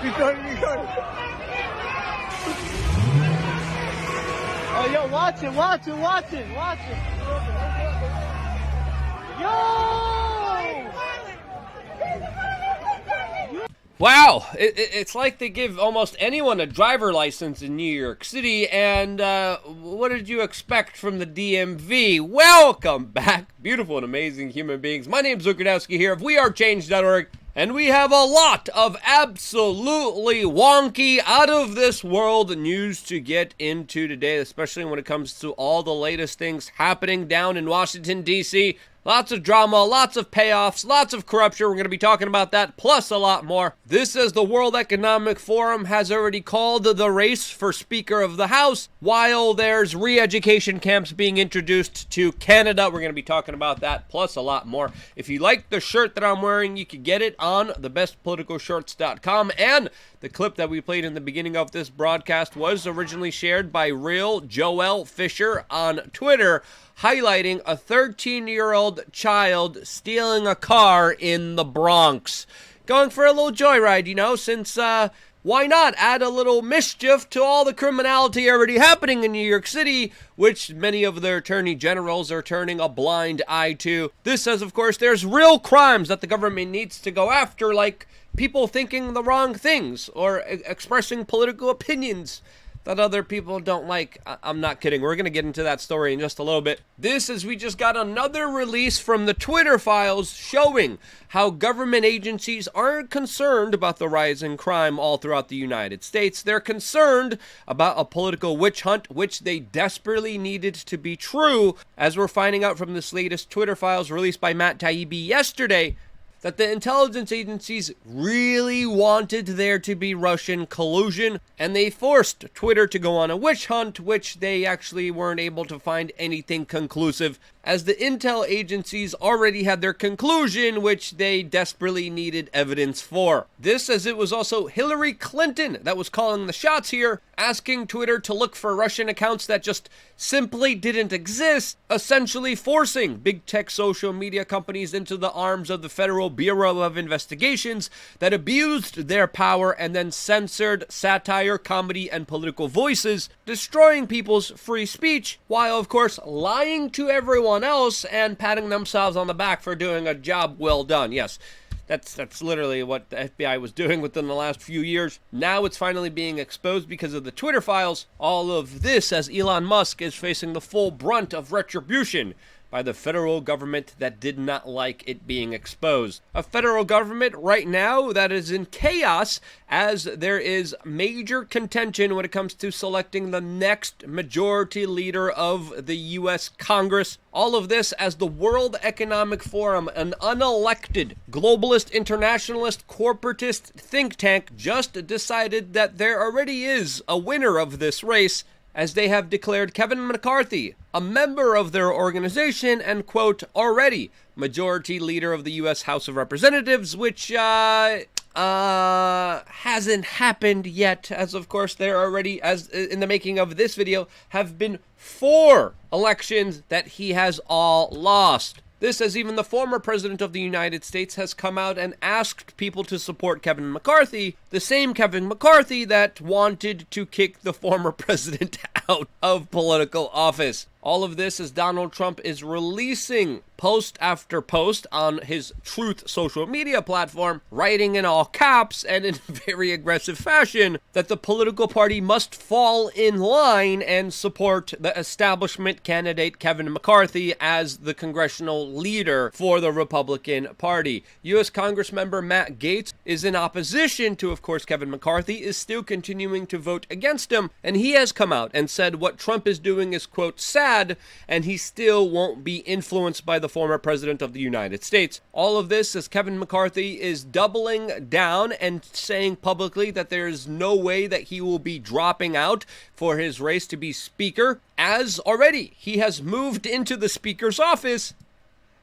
Recording. Oh, yo, watch it. Yo! Wow, it's like they give almost anyone a driver license in New York City, and what did you expect from the DMV? Welcome back, beautiful and amazing human beings. My name's Luke Radowski here of WeAreChange.org, and we have a lot of absolutely wonky, out-of-this-world news to get into today, especially when it comes to all the latest things happening down in Washington, D.C., Lots of drama, lots of payoffs, lots of corruption. We're going to be talking about that, plus a lot more. This, as the World Economic Forum has already called the race for Speaker of the House, while there's re-education camps being introduced to Canada. We're going to be talking about that, plus a lot more. If you like the shirt that I'm wearing, you can get it on thebestpoliticalshirts.com. And the clip that we played in the beginning of this broadcast was originally shared by Real Joel Fisher on Twitter, highlighting a 13-year-old child stealing a car in the Bronx. Going for a little joyride, since why not add a little mischief to all the criminality already happening in New York City, which many of their attorney generals are turning a blind eye to. This says, of course, there's real crimes that the government needs to go after, like people thinking the wrong things or expressing political opinions that other people don't like. I'm not kidding. We're going to get into that story in just a little bit. This is, we just got another release from the Twitter files showing how government agencies aren't concerned about the rise in crime all throughout the United States. They're concerned about a political witch hunt, which they desperately needed to be true, as we're finding out from this latest Twitter files released by Matt Taibbi yesterday, that the intelligence agencies really wanted there to be Russian collusion, and they forced Twitter to go on a witch hunt, which they actually weren't able to find anything conclusive, as the intel agencies already had their conclusion, which they desperately needed evidence for. This, as it was also Hillary Clinton that was calling the shots here, asking Twitter to look for Russian accounts that just simply didn't exist, essentially forcing big tech social media companies into the arms of the Federal Bureau of Investigations that abused their power and then censored satire, comedy, and political voices, destroying people's free speech, while of course lying to everyone else and patting themselves on the back for doing a job well done. Yes, that's literally what the FBI was doing within the last few years. Now it's finally being exposed because of the Twitter files. All of this as Elon Musk is facing the full brunt of retribution by the federal government that did not like it being exposed. A federal government right now that is in chaos, as there is major contention when it comes to selecting the next majority leader of the U.S. Congress. All of this as the World Economic Forum, an unelected globalist, internationalist, corporatist think tank, just decided that there already is a winner of this race, as they have declared Kevin McCarthy a member of their organization and, quote, already majority leader of the U.S. House of Representatives, which hasn't happened yet, as of course there already, as in the making of this video, have been 4 elections that he has all lost. This, as even the former president of the United States has come out and asked people to support Kevin McCarthy, the same Kevin McCarthy that wanted to kick the former president out of political office. All of this as Donald Trump is releasing post after post on his Truth social media platform, writing in all caps and in very aggressive fashion that the political party must fall in line and support the establishment candidate Kevin McCarthy as the congressional leader for the Republican Party. U.S. Congressmember Matt Gaetz is in opposition to, of course, Kevin McCarthy, is still continuing to vote against him, and he has come out and said what Trump is doing is, quote, sad, and he still won't be influenced by the former president of the United States. All of this as Kevin McCarthy is doubling down and saying publicly that there is no way that he will be dropping out for his race to be speaker, as already he has moved into the speaker's office,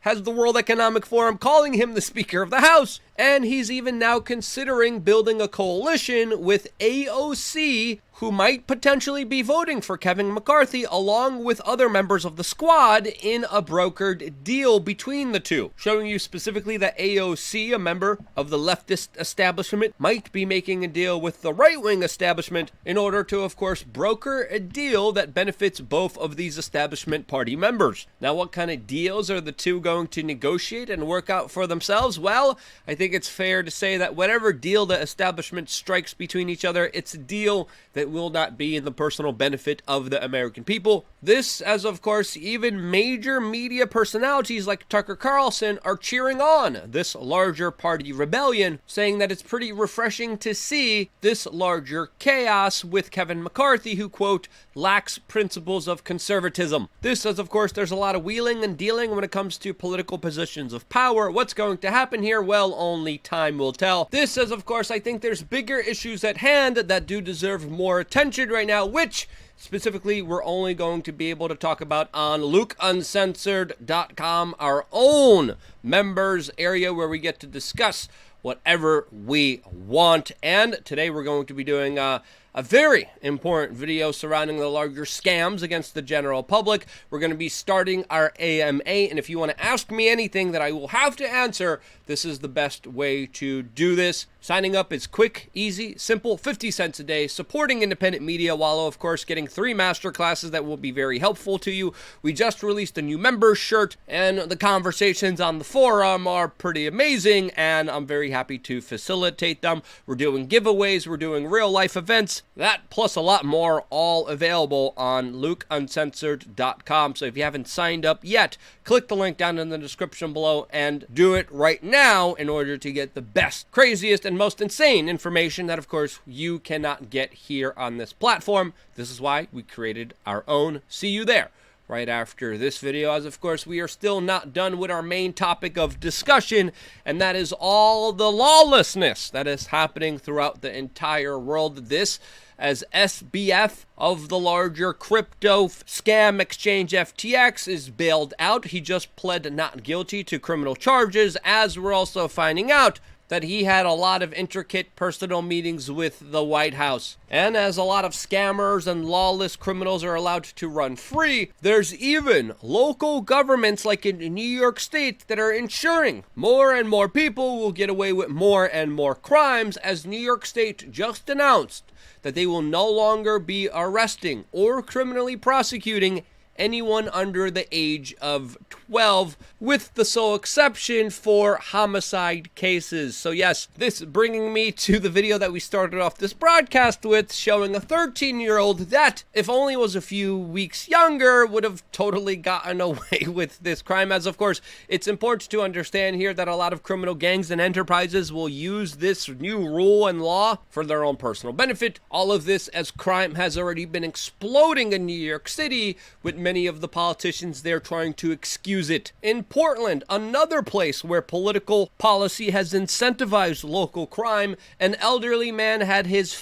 has the World Economic Forum calling him the Speaker of the House, and he's even now considering building a coalition with AOC, who might potentially be voting for Kevin McCarthy along with other members of the squad in a brokered deal between the two, showing you specifically that AOC, a member of the leftist establishment, might be making a deal with the right-wing establishment in order to, of course, broker a deal that benefits both of these establishment party members. Now, what kind of deals are the two going to negotiate and work out for themselves? Well, I think it's fair to say that whatever deal the establishment strikes between each other, it's a deal that will not be in the personal benefit of the American people. This, as of course, even major media personalities like Tucker Carlson are cheering on this larger party rebellion, saying that it's pretty refreshing to see this larger chaos with Kevin McCarthy, who, quote, lacks principles of conservatism. This, as of course, there's a lot of wheeling and dealing when it comes to political positions of power. What's going to happen here? Well, only time will tell. This, as of course, I think there's bigger issues at hand that do deserve more attention right now, which specifically we're only going to be able to talk about on LukeUncensored.com, our own members area where we get to discuss whatever we want. And today we're going to be doing a very important video surrounding the larger scams against the general public. We're going to be starting our AMA, and if you want to ask me anything that I will have to answer, this is the best way to do this. Signing up is quick, easy, simple, 50 cents a day, supporting independent media while, of course, getting 3 master classes that will be very helpful to you. We just released a new members shirt, and the conversations on the forum are pretty amazing, and I'm very happy to facilitate them. We're doing giveaways, we're doing real-life events, that plus a lot more, all available on LukeUncensored.com. So if you haven't signed up yet, click the link down in the description below and do it right now in order to get the best, craziest, and most insane information that, of course, you cannot get here on this platform. This is why we created our own. See you there right after this video, as of course we are still not done with our main topic of discussion, and that is all the lawlessness that is happening throughout the entire world. This as SBF of the larger crypto scam exchange FTX is bailed out. He just pled not guilty to criminal charges, as we're also finding out that he had a lot of intricate personal meetings with the White House. And as a lot of scammers and lawless criminals are allowed to run free, there's even local governments like in New York State that are ensuring more and more people will get away with more and more crimes, as New York State just announced that they will no longer be arresting or criminally prosecuting anyone under the age of 12, with the sole exception for homicide cases. So yes, this bringing me to the video that we started off this broadcast with, showing a 13-year-old that, if only was a few weeks younger, would have totally gotten away with this crime. As of course, it's important to understand here that a lot of criminal gangs and enterprises will use this new rule and law for their own personal benefit. All of this as crime has already been exploding in New York City, with many of the politicians there trying to excuse it. In Portland, another place where political policy has incentivized local crime, an elderly man had his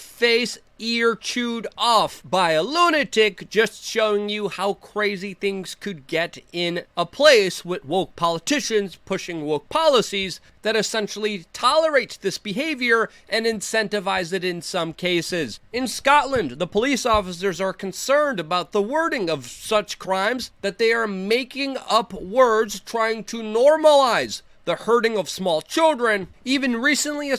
ear chewed off by a lunatic, just showing you how crazy things could get in a place with woke politicians pushing woke policies that essentially tolerate this behavior and incentivize it in some cases. In Scotland, the police officers are concerned about the wording of such crimes that they are making up words trying to normalize the hurting of small children, even recently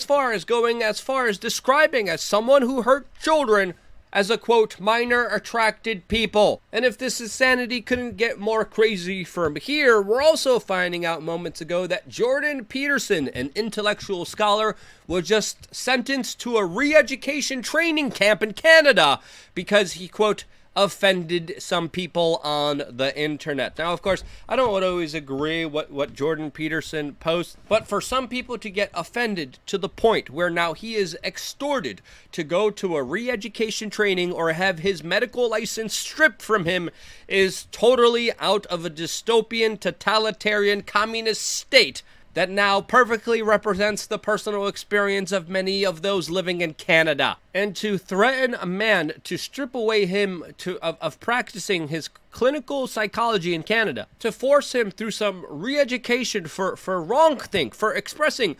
going as far as describing as someone who hurt children as a, quote, minor attracted people. And if this insanity couldn't get more crazy from here, we're also finding out moments ago that Jordan Peterson, an intellectual scholar, was just sentenced to a re-education training camp in Canada because he, quote, offended some people on the internet. Now, of course, I don't always agree what Jordan Peterson posts, but for some people to get offended to the point where now he is extorted to go to a re-education training or have his medical license stripped from him is totally out of a dystopian, totalitarian, communist state that now perfectly represents the personal experience of many of those living in Canada. and to threaten a man to strip away him of practicing his clinical psychology in Canada, to force him through some re-education for wrongthink, for expressing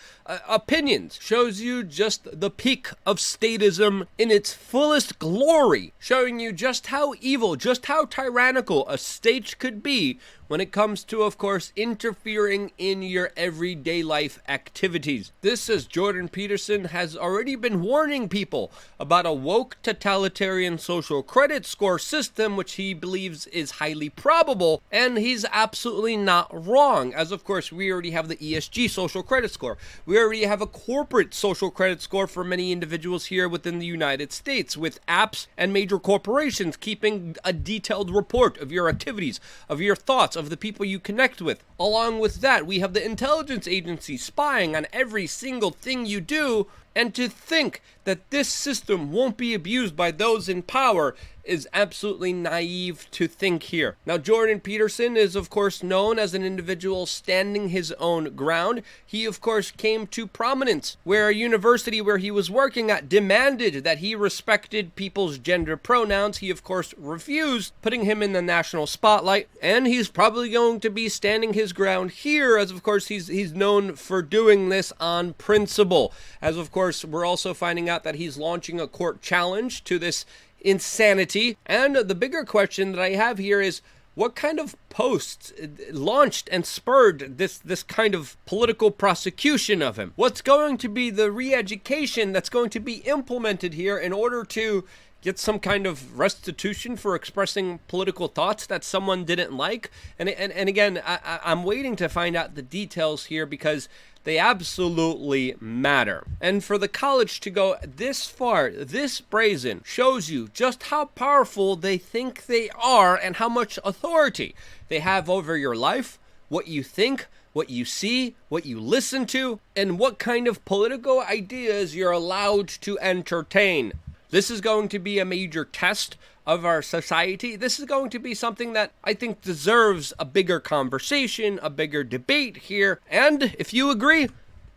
opinions, shows you just the peak of statism in its fullest glory, showing you just how evil, just how tyrannical a state could be when it comes to, of course, interfering in your everyday life activities. This, as Jordan Peterson has already been warning people about a woke totalitarian social credit score system, which he believes is highly probable, and he's absolutely not wrong, as of course we already have the ESG social credit score. We already have a corporate social credit score for many individuals here within the United States, with apps and major corporations keeping a detailed report of your activities, of your thoughts, of the people you connect with. Along with that, we have the intelligence agency spying on every single thing you do, and to think that this system won't be abused by those in power is absolutely naive to think here. Now, Jordan Peterson is, of course, known as an individual standing his own ground. He, of course, came to prominence where a university where he was working at demanded that he respected people's gender pronouns. He, of course, refused, putting him in the national spotlight, and he's probably going to be standing his ground here, as, of course, he's known for doing this on principle. As, of course, we're also finding out that he's launching a court challenge to this insanity. And the bigger question that I have here is, what kind of posts launched and spurred this kind of political prosecution of him? What's going to be the re-education that's going to be implemented here in order to get some kind of restitution for expressing political thoughts that someone didn't like? And again, I'm waiting to find out the details here, because they absolutely matter. And for the college to go this far, this brazen, shows you just how powerful they think they are and how much authority they have over your life, what you think, what you see, what you listen to, and what kind of political ideas you're allowed to entertain. This is going to be a major test of our society. This is going to be something that I think deserves a bigger conversation, a bigger debate here. And if you agree,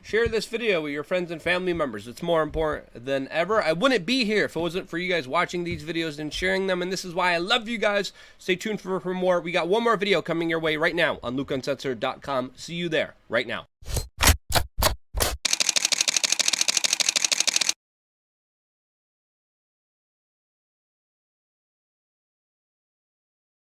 share this video with your friends and family members. It's more important than ever. I wouldn't be here if it wasn't for you guys watching these videos and sharing them, and this is why I love you guys. Stay tuned for more. We got one more video coming your way right now on LukeUncensored.com. See you there right now.